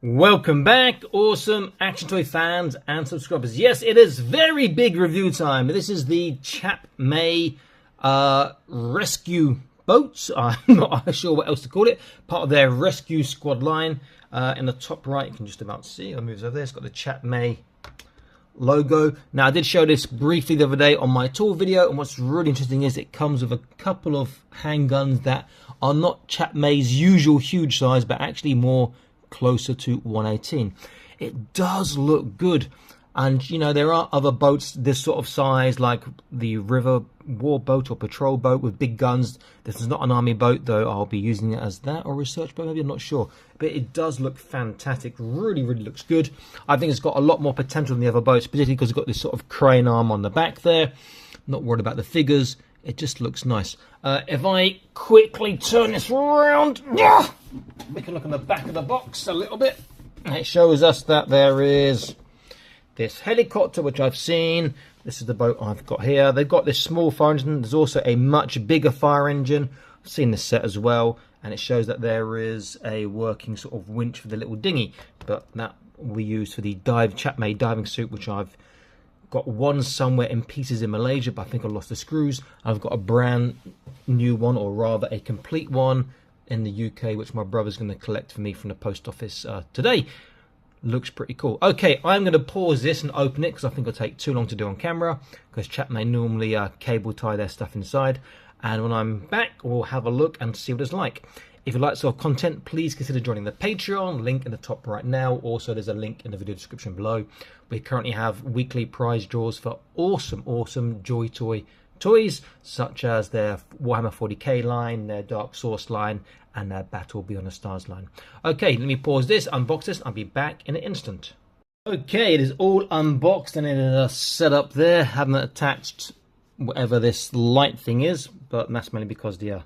Welcome back, awesome action toy fans and subscribers. Yes, it is very big review time. This is the Chap Mei rescue boats. I'm not sure what else to call it. Part of their rescue squad line. In the top right, you can just about see. I'll move over there. It's got the Chap Mei logo. Now, I did show this briefly the other day on my tool video, and what's really interesting is it comes with a couple of handguns that are not Chap Mei's usual huge size, but actually more closer to 118. It does look good, and you know there are other boats this sort of size, like the river war boat or patrol boat with big guns. This is not an army boat, though. I'll be using it as that or research boat, maybe, I'm not sure, but it does look fantastic. Really looks good. I think it's got a lot more potential than the other boats, particularly because it's got this sort of crane arm on the back there. Not worried about the figures. It just looks nice. If I quickly turn this around, we can look on the back of the box a little bit. It shows us that there is this helicopter, which I've seen. This is the boat I've got here. They've got this small fire engine. There's also a much bigger fire engine. I've seen this set as well. And it shows that there is a working sort of winch for the little dinghy. But that we use for the Chap Mei diving suit, which I've got one somewhere in pieces in Malaysia, but I think I lost the screws. I've got a brand new one, or rather a complete one, in the UK, which my brother's going to collect for me from the post office today. Looks pretty cool. Okay, I'm going to pause this and open it because I think it'll take too long to do on camera, because Chap Mei normally cable tie their stuff inside. And when I'm back, we'll have a look and see what it's like. If you like sort of content, please consider joining the Patreon, link in the top right now. Also, there's a link in the video description below. We currently have weekly prize draws for awesome Joy Toy toys, such as their Warhammer 40k line, their Dark Source line, and their Battle Beyond the Stars line. Okay, let me pause this, unbox this, I'll be back in an instant. Okay, it is all unboxed and it is set up there. Haven't attached whatever this light thing is, but that's mainly because the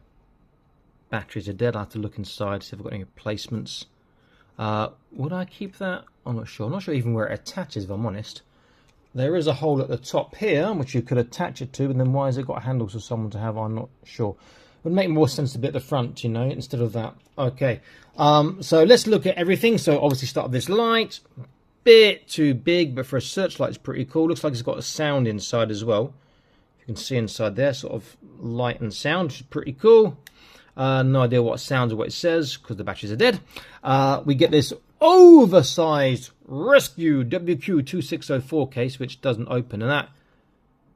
batteries are dead. I have to look inside, see if I've got any replacements. Would I keep that? I'm not sure. I'm not sure even where it attaches, if I'm honest. There is a hole at the top here, which you could attach it to, and then why has it got handles for someone to have? I'm not sure. It would make more sense to be at the front, you know, instead of that. Okay, so let's look at everything. So obviously start with this light. Bit too big, but for a searchlight it's pretty cool. Looks like it's got a sound inside as well. You can see inside there, sort of light and sound, which is pretty cool. No idea what sounds or what it says because the batteries are dead. We get this oversized Rescue WQ2604 case, which doesn't open, and that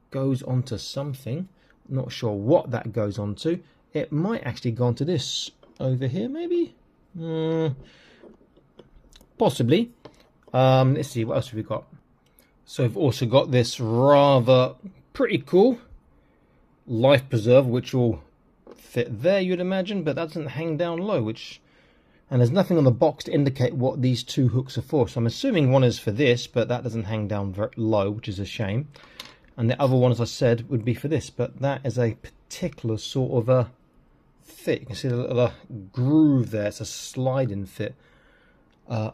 goes onto something. Not sure what that goes onto. It might actually go onto this over here, maybe? Possibly. Let's see, what else have we got? So we've also got this rather pretty cool life preserver, which will fit there, you'd imagine, but that doesn't hang down low, and there's nothing on the box to indicate what these two hooks are for. So I'm assuming one is for this, but that doesn't hang down very low, which is a shame. And the other one, as I said, would be for this, but that is a particular sort of a fit. You can see the little groove there. It's a sliding fit. For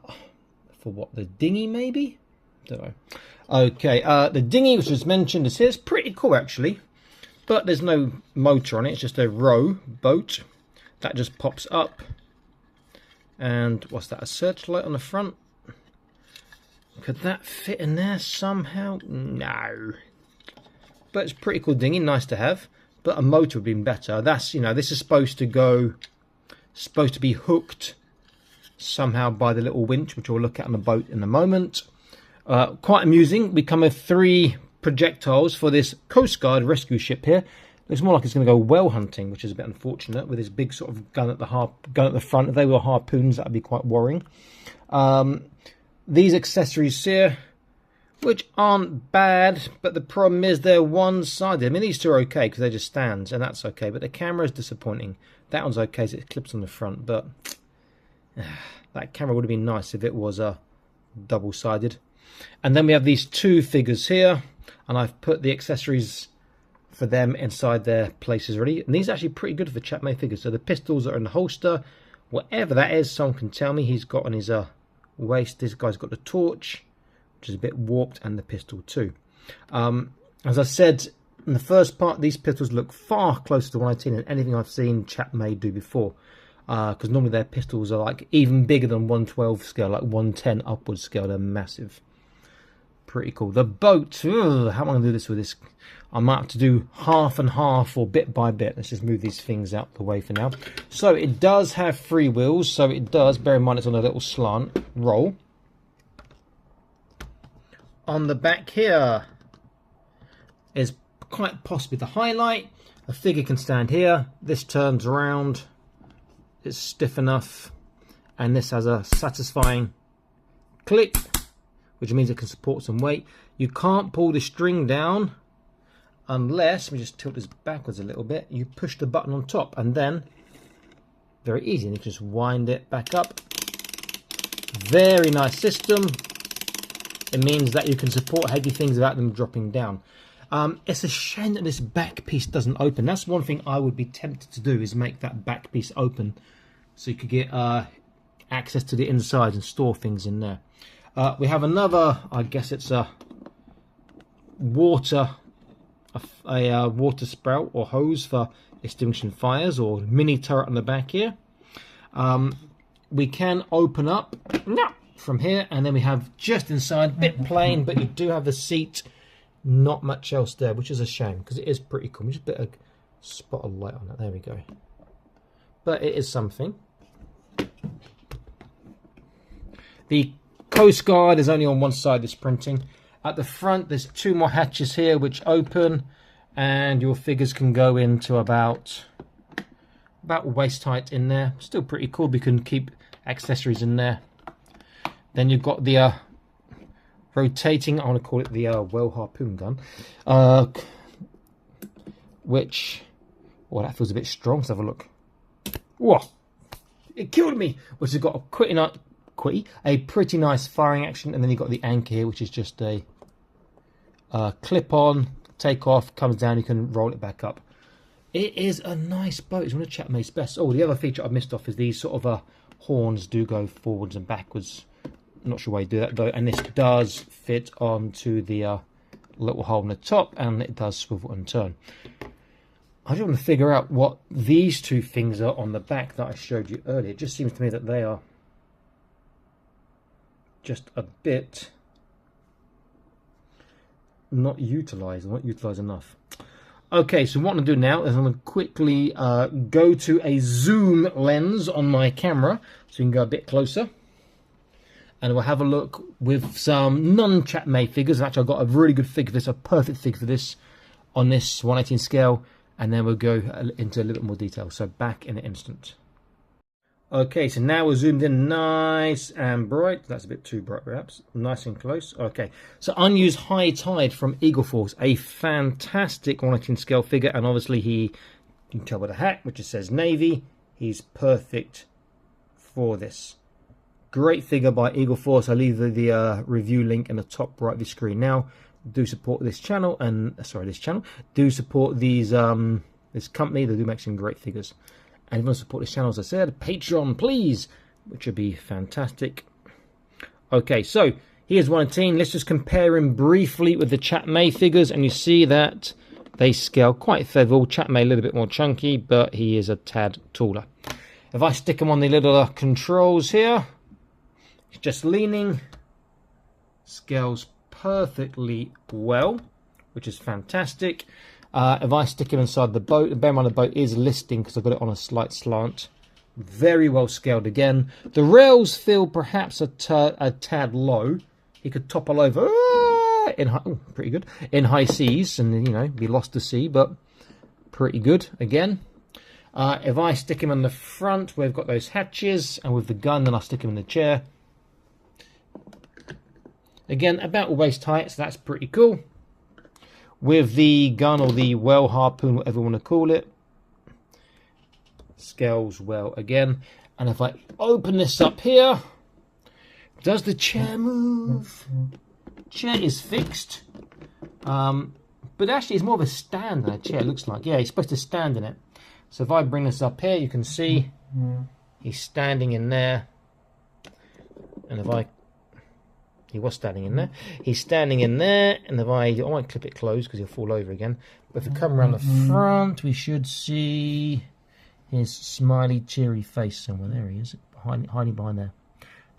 what, the dinghy maybe? Don't know. Okay, the dinghy, which was mentioned, is here. It's pretty cool actually, but there's no motor on it. It's just a row boat that just pops up. And what's that, a searchlight on the front? Could that fit in there somehow? No. But it's a pretty cool dinghy, nice to have. But a motor would have been better. That's, you know, this is supposed to be hooked somehow by the little winch, which we'll look at on the boat in a moment. Quite amusing. We come with 3 projectiles for this Coast Guard rescue ship here. Looks more like it's going to go whale hunting, which is a bit unfortunate, with this big sort of gun at the front. If they were harpoons, that would be quite worrying. These accessories here, which aren't bad, but the problem is they're one-sided. I mean, these two are okay because they're just stands, and that's okay. But the camera is disappointing. That one's okay, so it clips on the front, but that camera would have been nice if it was double-sided. And then we have these 2 figures here, and I've put the accessories for them inside their places already. And these are actually pretty good for Chap Mei figures. So the pistols are in the holster. Whatever that is, someone can tell me. He's got on his waist. This guy's got the torch, which is a bit warped, and the pistol too. As I said in the first part, these pistols look far closer to 118 than anything I've seen Chap Mei do before. because normally their pistols are like even bigger than 112 scale, like 110 upwards scale. They're massive. Pretty cool. The boat, ugh, how am I going to do this with this? I might have to do half and half or bit by bit. Let's just move these things out the way for now. So it does have 3 wheels, so it does, bear in mind it's on a little slant roll. On the back here is quite possibly the highlight. A figure can stand here. This turns around. It's stiff enough. And this has a satisfying click, which means it can support some weight. You can't pull the string down unless, let me just tilt this backwards a little bit, you push the button on top, and then, very easy, and you can just wind it back up. Very nice system. It means that you can support heavy things without them dropping down. It's a shame that this back piece doesn't open. That's one thing I would be tempted to do, is make that back piece open so you could get access to the inside and store things in there. We have another, I guess it's a water spout or hose for extinguishing fires, or mini turret on the back here. We can open up from here, and then we have just inside, a bit plain, but you do have the seat, not much else there, which is a shame because it is pretty cool. Just a bit of spot of light on it, there we go. But it is something. The Coast Guard is only on one side of this printing. At the front there's 2 more hatches here which open, and your figures can go into about waist height in there. Still pretty cool, we can keep accessories in there. Then you've got the rotating, I want to call it the well harpoon gun, which, well, that feels a bit strong. Let's have a look. Whoa, it killed me. Which has got a pretty nice firing action, and then you've got the anchor here, which is just a clip on, take off, comes down, you can roll it back up. It is a nice boat. It's one of Chap Mei's best. Oh, the other feature I missed off is these sort of horns do go forwards and backwards. I'm not sure why you do that though, and this does fit onto the little hole in the top, and it does swivel and turn. I just want to figure out what these 2 things are on the back that I showed you earlier. It just seems to me that they are just a bit not utilised enough. Okay, so what I'm going to do now is I'm going to quickly go to a zoom lens on my camera so you can go a bit closer. And we'll have a look with some non-Chap Mei figures. Actually, I've got a really good figure for this, a perfect figure for this on this 1/18 scale. And then we'll go into a little bit more detail. So back in an instant. Okay, so now we're zoomed in nice and bright. That's a bit too bright perhaps. Nice and close. Okay, so unused High Tide from Eagle Force. A fantastic 1/18 scale figure. And obviously you can tell by the hat, which just says Navy. He's perfect for this. Great figure by Eagle Force. I'll leave the review link in the top right of the screen now. Do support this channel, and do support these this company. They do make some great figures. And if you want to support this channel, as I said, Patreon, please, which would be fantastic. Okay, so here's 1/18. Let's just compare him briefly with the Chap Mei figures, and you see that they scale quite favorable. Chap Mei a little bit more chunky, but he is a tad taller. If I stick him on the little controls here, he's just leaning, scales perfectly well, which is fantastic. If I stick him inside the boat, and bear in mind the boat is listing because I've got it on a slight slant, very well scaled again. The rails feel perhaps a tad low. He could topple over pretty good in high seas and, you know, be lost to sea, but pretty good again. If I stick him in the front where we've got those hatches, and with the gun, then I'll stick him in the chair. Again, about waist height, so that's pretty cool. With the gun or the well harpoon, whatever you want to call it, scales well again. And if I open this up here, does the chair move? Chair is fixed, but actually it's more of a stand than a chair, it looks like. Yeah, he's supposed to stand in it. So if I bring this up here, you can see he's standing in there. And if he was standing in there. He's standing in there, and if I might clip it closed because he'll fall over again. But if we come around the front, we should see his smiley, cheery face somewhere. There he is, hiding behind there.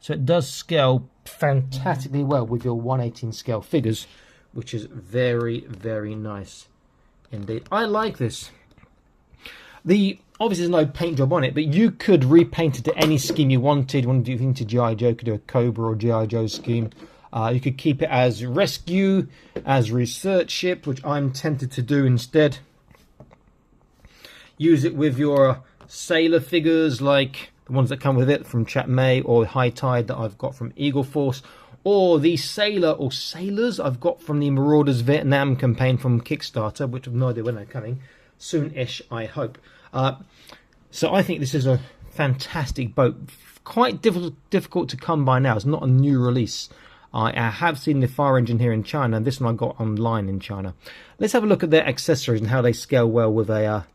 So it does scale fantastically well with your 1/18 scale figures, which is very, very nice indeed. I like this. Obviously there's no paint job on it, but you could repaint it to any scheme you wanted. You want to do anything to G.I. Joe, you could do a Cobra or G.I. Joe scheme. You could keep it as rescue, as research ship, which I'm tempted to do instead. Use it with your sailor figures, like the ones that come with it from Chap Mei, or High Tide that I've got from Eagle Force, or the sailor or sailors I've got from the Marauders Vietnam campaign from Kickstarter, which I've no idea when they're coming. Soon-ish, I hope. So I think this is a fantastic boat. Quite difficult to come by now. It's not a new release. I have seen the Fire Engine here in China, and this one I got online in China. Let's have a look at their accessories and how they scale well with a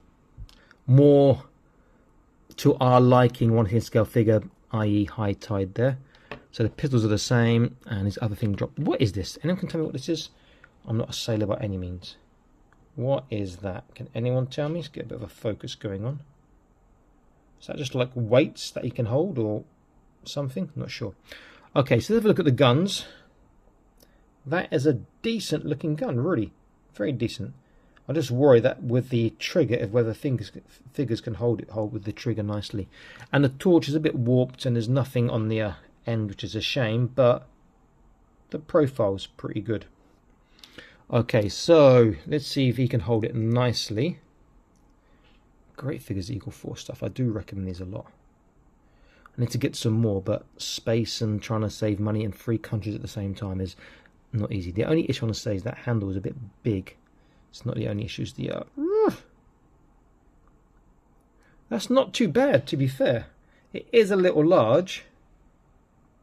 more to our liking 1/18 scale figure, i.e. High Tide there. So the pistols are the same, and this other thing dropped. What is this? Anyone can tell me what this is? I'm not a sailor by any means. What is that? Can anyone tell me? Let's get a bit of a focus going on. Is that just like weights that he can hold or something? Not sure. Okay, so let's have a look at the guns. That is a decent looking gun, really. Very decent. I just worry that with the trigger, if whether figures can hold with the trigger nicely. And the torch is a bit warped and there's nothing on the end, which is a shame, but the profile's pretty good. Okay, so let's see if he can hold it nicely. Great figures, Eagle Force stuff. I do recommend these a lot. I need to get some more, but space and trying to save money in 3 countries at the same time is not easy. The only issue I want to say is that handle is a bit big. It's not the only issue. It's the that's not too bad, to be fair. It is a little large,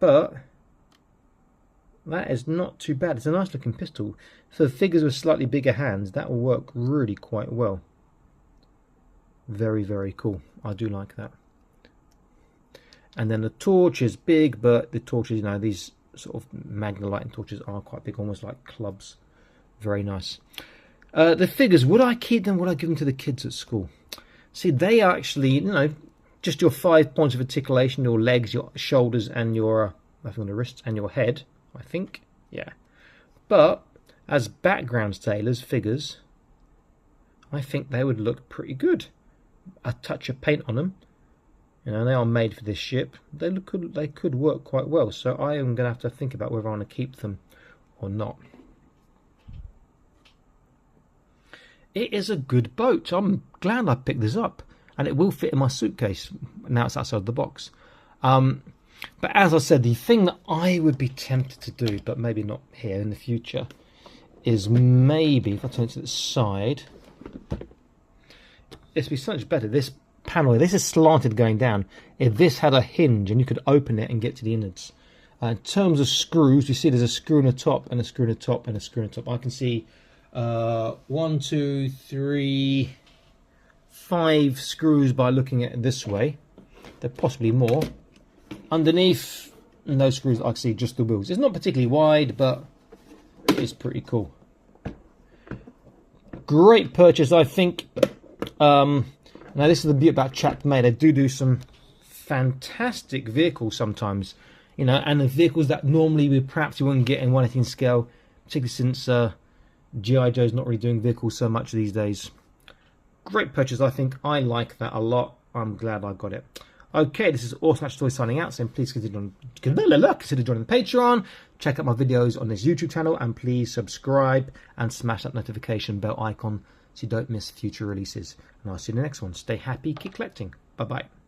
but that is not too bad. It's a nice looking pistol. For figures with slightly bigger hands, that will work really quite well. Very, very cool. I do like that. And then the torch is big, but the torches, you know, these sort of Magnalite torches are quite big, almost like clubs. Very nice. The figures, would I keep them? Would I give them to the kids at school? See, they are actually, you know, just your 5 points of articulation, your legs, your shoulders, and your, I think on the wrists, and your head, I think. Yeah. But as background sailors, figures, I think they would look pretty good. A touch of paint on them. You know, they are made for this ship. They could work quite well. So I am going to have to think about whether I want to keep them or not. It is a good boat. I'm glad I picked this up, and it will fit in my suitcase. Now it's outside the box. But as I said, the thing that I would be tempted to do, but maybe not here in the future, is maybe if I turn it to the side, this would be so much better. This panel, this is slanted going down. If this had a hinge and you could open it and get to the innards. In terms of screws, you see there's a screw in the top and a screw in the top and a screw in the top. I can see 1, 2, 3, 5 screws by looking at it this way. There are possibly more. Underneath, and those screws, I can see just the wheels. It's not particularly wide, but it's pretty cool. Great purchase, I think. Now, this is the beauty about Chap Mei. They do some fantastic vehicles sometimes, you know, and the vehicles that normally you wouldn't get in 1/18 scale, particularly since G.I. Joe's not really doing vehicles so much these days. Great purchase, I think. I like that a lot. I'm glad I got it. Okay, this is Awesome Action Toys signing out, so please consider joining the Patreon, check out my videos on this YouTube channel, and please subscribe and smash that notification bell icon so you don't miss future releases. And I'll see you in the next one. Stay happy, keep collecting. Bye-bye.